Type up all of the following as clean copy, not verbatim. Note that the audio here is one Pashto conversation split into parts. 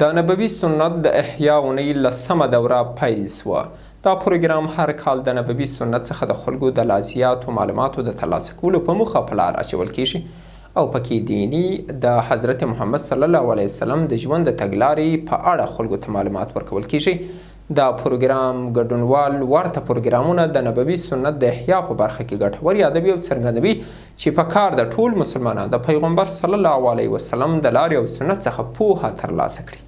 د نبوي سنت د احیا اونۍ 10مه دوره پیل شوه. دا پروګرام هر کال د نبوي سنت څخه د خلکو د لازیاتو معلوماتو د ترلاسه کولو په موخه په لار اچول کیږي او پکې دیني د حضرت محمد صلی الله علیه وسلم د ژوند د تګلارې په اړه خلکو ته معلومات ورکول کیږي. دا پروګرام ګډونوال ورته پروګرامونه د نبوي سنت د احیا په برخه کې ګټور یادوي او څرګندوي چې په کار د ټول مسلمانانو د پیغمبر صلی الله علیه وسلم د لارې او سنت څخه پوهه ترلاسه کړي.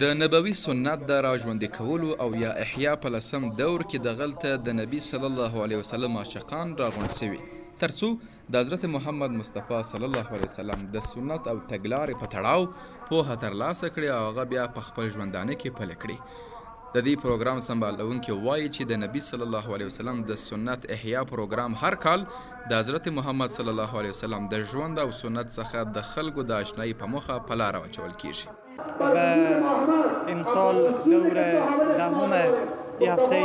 د نبوي سنت د راژوندي کولو او یا احیا په 10م دور کې دغلته د نبی صلی الله علیه وسلم عاشقان راغونډ شوي ترڅو د حضرت محمد مصطفی صلی الله علیه وسلم د سنت او تګلارې په تړاو پوهه ترلاسه کړي او هغه بیا په خپل ژوندانه کې پلي کړي. د دې پروګرام سمبالونکي وایي چې د نبی صلی الله علیه وسلم د سنت احیا پروګرام هر کال د حضرت محمد صلی الله علیه وسلم د ژوند او سنت څخه د خلکو د آشنایی په موخه په لار اچول کیږي. و امسال دور دهم هفته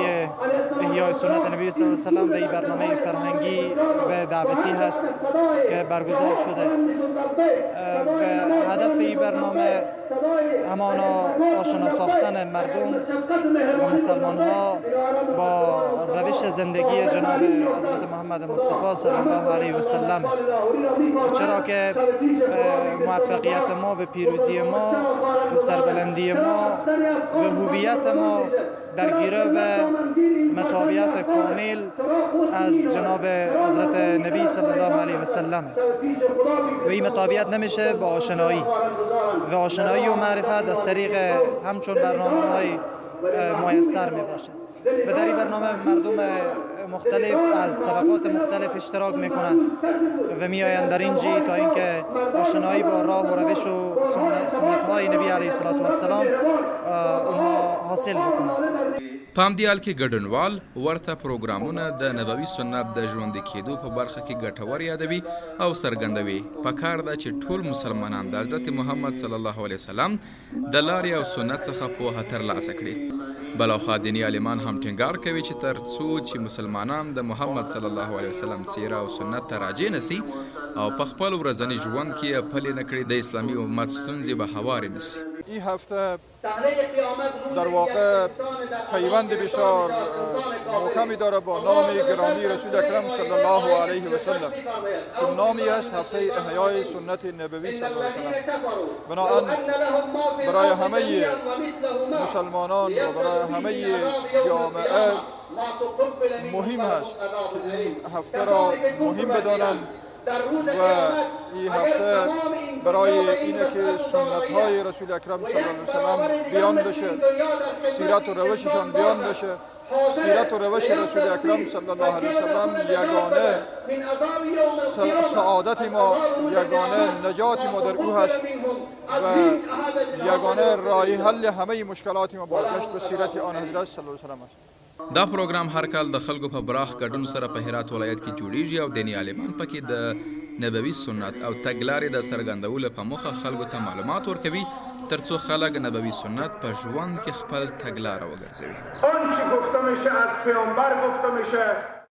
احیای سنت نبی صلی الله علیه وسلم و این برنامه فرهنگی و دعوتی هست که برگزار شده و هدف این برنامه همانا آشنا ساختن مردم و مسلمان ها با روش زندگی جناب حضرت محمد مصطفی صلی الله علیه وسلم، چرا که موفقیت ما به پیروزی ما به سربلندی ما به هویت ما درگیره و مطابقت کامل از جناب حضرت نبی صلی الله علیه وسلم و این مطابقت نمیشه با آشنایی و آشنایی و معرفت از طریق همچون برنامه‌های میسر میباشه و در این برنامه مردم مختلف از طبقات مختلف اشتراک میکنند و میآیند در اینجا تا اینکه آشنایی با راه و روش و سنت های نبی علیه السلام اونها حاصل بکنند. په همدې حال کې ګډونوال ورته پروګرامونه د نبوي سنت د ژوندي کېدو په برخه کې ګټور یادوي او څرګندوي په کار ده چې ټول مسلمانان د حضرت محمد صلی الله علیه وسلم د لارې او سنت څخه پوهه ترلاسه کړي. بلاخره دیني عالمان هم ټینګار کوي چې تر څو چې مسلمانان د محمد صلی الله علیه وسلم سیره او سنت ته راجع نسي او په خپل ورځني ژوند کې پلي نه کړي د اسلامي امت ستونزې به هوارې نسي. این هفته در واقع پیوند بسیار محکمی داره با نام گرامی رسول اکرم صلی الله علیه و سلم که نامی است هفته احیای سنت نبوی صلی الله علیه و سلم. بنابراین برای همه مسلمانان و برای همه جامعه مهم است که این هفته را مهم بدانند و این هفته برای اینه که سنت های رسول اکرم صلی الله علیه و سلم بیان بشه، سیرت و روششان بیان بشه. سیرت و روش رسول اکرم صلی الله علیه و سلم یگانه سعادت ما، یگانه نجات ما در او هست و یگانه راه حل همه مشکلات ما بازگشت به سیرت آن حضرت صلی الله علیه و سلم است. دا پروګرام هر کال د خلکو په براخ ګډون سره په هرات ولایت کې جوړیږي او دیني عالمان پکې د نبوي سنت او تګلارې د څرګندولو په موخه خلکو ته معلومات ورکوي ترڅو خلک نبوي سنت په ژوند کې خپل تګلاره وګرځوي. آنچه گفته میشه از پیامبر گفته میشه